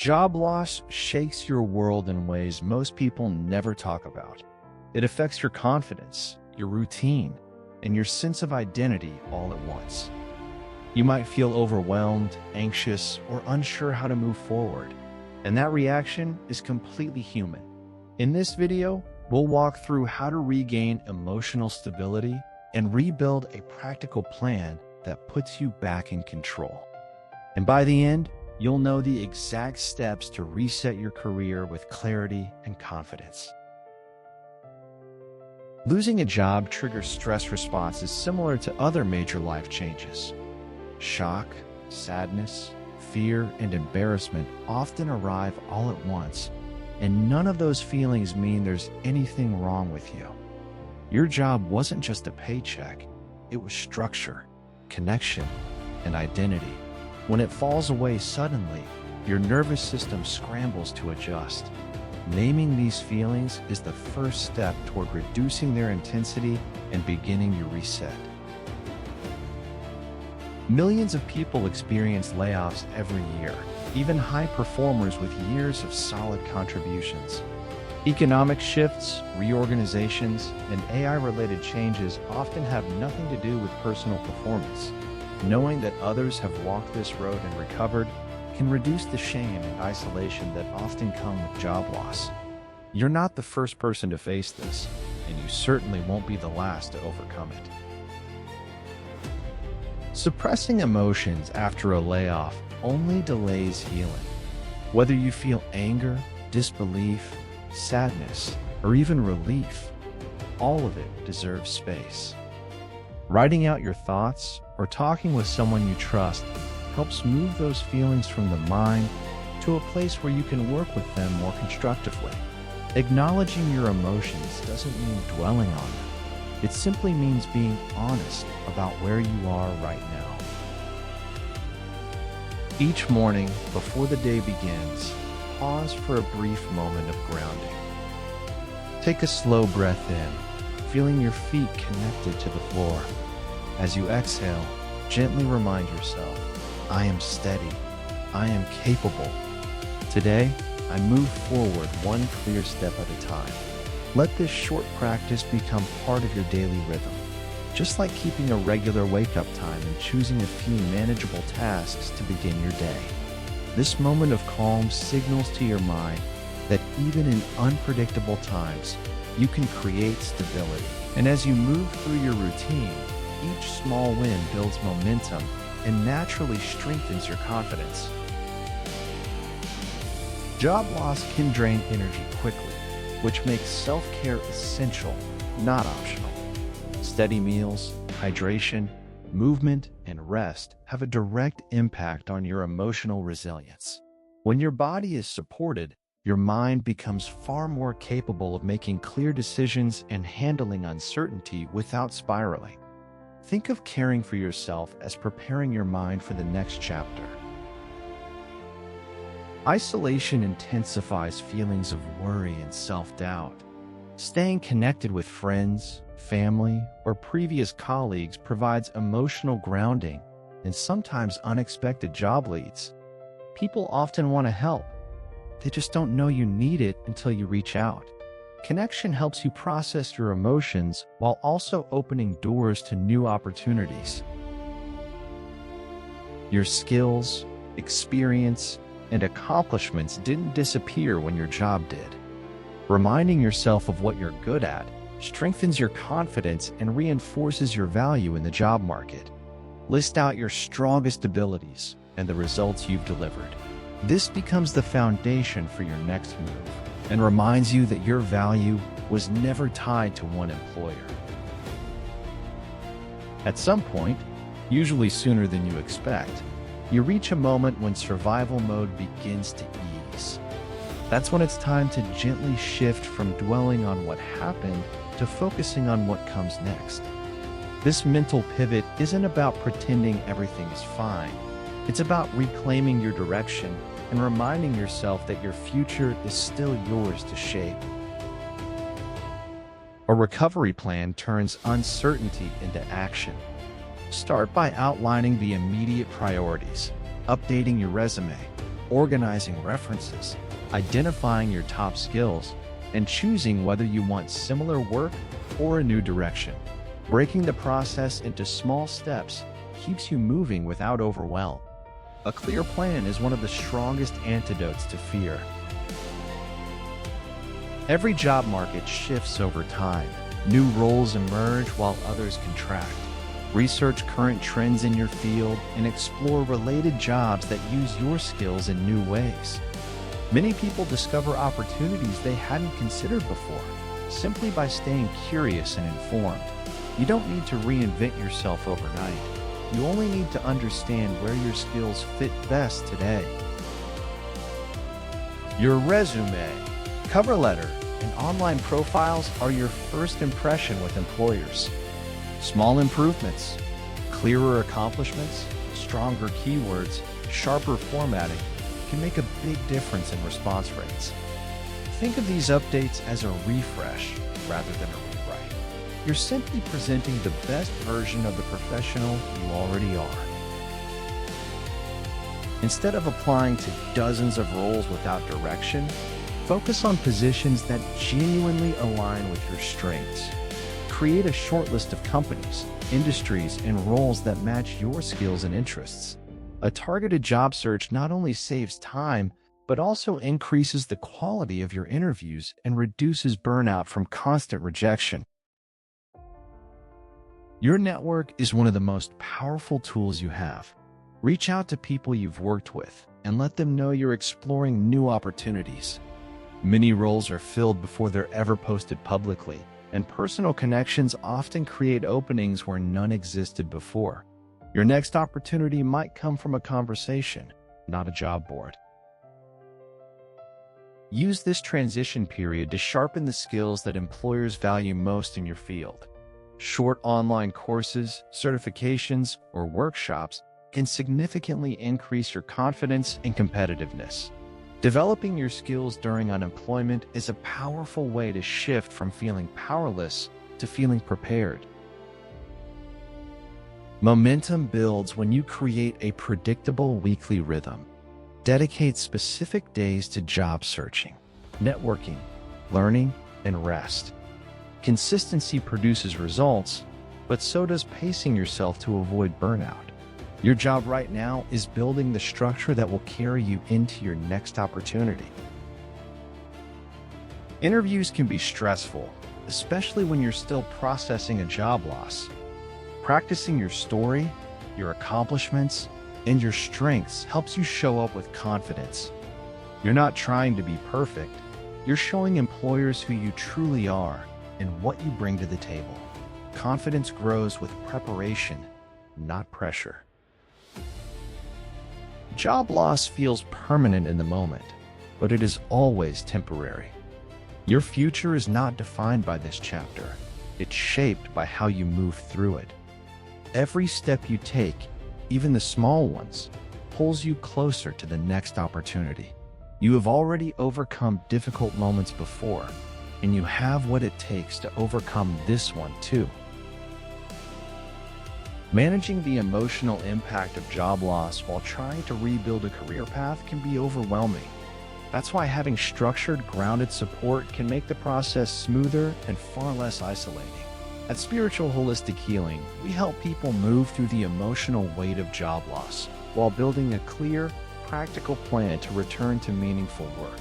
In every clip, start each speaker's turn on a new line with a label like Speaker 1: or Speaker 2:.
Speaker 1: Job loss shakes your world in ways most people never talk about. It affects your confidence, your routine, and your sense of identity all at once. You might feel overwhelmed, anxious, or unsure how to move forward, and that reaction is completely human. In this video, we'll walk through how to regain emotional stability and rebuild a practical plan that puts you back in control. And by the end, you'll know the exact steps to reset your career with clarity and confidence. Losing a job triggers stress responses similar to other major life changes. Shock, sadness, fear, and embarrassment often arrive all at once, and none of those feelings mean there's anything wrong with you. Your job wasn't just a paycheck, it was structure, connection, and identity. When it falls away suddenly, your nervous system scrambles to adjust. Naming these feelings is the first step toward reducing their intensity and beginning your reset. Millions of people experience layoffs every year, even high performers with years of solid contributions. Economic shifts, reorganizations, and AI-related changes often have nothing to do with personal performance. Knowing that others have walked this road and recovered can reduce the shame and isolation that often come with job loss. You're not the first person to face this, and you certainly won't be the last to overcome it. Suppressing emotions after a layoff only delays healing. Whether you feel anger, disbelief, sadness, or even relief, all of it deserves space. Writing out your thoughts or talking with someone you trust helps move those feelings from the mind to a place where you can work with them more constructively. Acknowledging your emotions doesn't mean dwelling on them. It simply means being honest about where you are right now. Each morning, before the day begins, pause for a brief moment of grounding. Take a slow breath in, feeling your feet connected to the floor. As you exhale, gently remind yourself, I am steady, I am capable. Today, I move forward one clear step at a time. Let this short practice become part of your daily rhythm, just like keeping a regular wake-up time and choosing a few manageable tasks to begin your day. This moment of calm signals to your mind that even in unpredictable times, you can create stability. And as you move through your routine, each small win builds momentum and naturally strengthens your confidence. Job loss can drain energy quickly, which makes self-care essential, not optional. Steady meals, hydration, movement, and rest have a direct impact on your emotional resilience. When your body is supported, your mind becomes far more capable of making clear decisions and handling uncertainty without spiraling. Think of caring for yourself as preparing your mind for the next chapter. Isolation intensifies feelings of worry and self-doubt. Staying connected with friends, family, or previous colleagues provides emotional grounding and sometimes unexpected job leads. People often want to help. They just don't know you need it until you reach out. Connection helps you process your emotions while also opening doors to new opportunities. Your skills, experience, and accomplishments didn't disappear when your job did. Reminding yourself of what you're good at strengthens your confidence and reinforces your value in the job market. List out your strongest abilities and the results you've delivered. This becomes the foundation for your next move and reminds you that your value was never tied to one employer. At some point, usually sooner than you expect, you reach a moment when survival mode begins to ease. That's when it's time to gently shift from dwelling on what happened to focusing on what comes next. This mental pivot isn't about pretending everything is fine. It's about reclaiming your direction and reminding yourself that your future is still yours to shape. A recovery plan turns uncertainty into action. Start by outlining the immediate priorities, updating your resume, organizing references, identifying your top skills, and choosing whether you want similar work or a new direction. Breaking the process into small steps keeps you moving without overwhelm. A clear plan is one of the strongest antidotes to fear. Every job market shifts over time. New roles emerge while others contract. Research current trends in your field and explore related jobs that use your skills in new ways. Many people discover opportunities they hadn't considered before, simply by staying curious and informed. You don't need to reinvent yourself overnight. You only need to understand where your skills fit best today. Your resume, cover letter, and online profiles are your first impression with employers. Small improvements, clearer accomplishments, stronger keywords, sharper formatting can make a big difference in response rates. Think of these updates as a refresh rather than a rewrite. You're simply presenting the best version of the professional you already are. Instead of applying to dozens of roles without direction, focus on positions that genuinely align with your strengths. Create a short list of companies, industries, and roles that match your skills and interests. A targeted job search not only saves time, but also increases the quality of your interviews and reduces burnout from constant rejection. Your network is one of the most powerful tools you have. Reach out to people you've worked with and let them know you're exploring new opportunities. Many roles are filled before they're ever posted publicly, and personal connections often create openings where none existed before. Your next opportunity might come from a conversation, not a job board. Use this transition period to sharpen the skills that employers value most in your field. Short online courses, certifications, or workshops can significantly increase your confidence and competitiveness. Developing your skills during unemployment is a powerful way to shift from feeling powerless to feeling prepared. Momentum builds when you create a predictable weekly rhythm. Dedicate specific days to job searching, networking, learning, and rest. Consistency produces results, but so does pacing yourself to avoid burnout. Your job right now is building the structure that will carry you into your next opportunity. Interviews can be stressful, especially when you're still processing a job loss. Practicing your story, your accomplishments, and your strengths helps you show up with confidence. You're not trying to be perfect. You're showing employers who you truly are and what you bring to the table. Confidence grows with preparation, not pressure. Job loss feels permanent in the moment, but it is always temporary. Your future is not defined by this chapter. It's shaped by how you move through it. Every step you take, even the small ones, pulls you closer to the next opportunity. You have already overcome difficult moments before, and you have what it takes to overcome this one too. Managing the emotional impact of job loss while trying to rebuild a career path can be overwhelming. That's why having structured, grounded support can make the process smoother and far less isolating. At Spiritual Holistic Healing, we help people move through the emotional weight of job loss while building a clear, practical plan to return to meaningful work.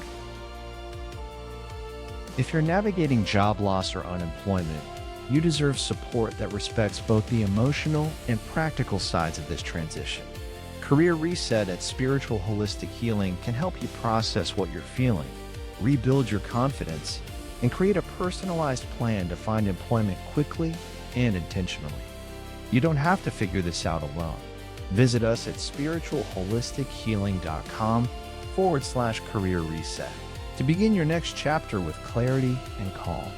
Speaker 1: If you're navigating job loss or unemployment, you deserve support that respects both the emotional and practical sides of this transition. Career Reset at Spiritual Holistic Healing can help you process what you're feeling, rebuild your confidence, and create a personalized plan to find employment quickly and intentionally. You don't have to figure this out alone. Visit us at spiritualholistichealing.com/career reset to begin your next chapter with clarity and calm.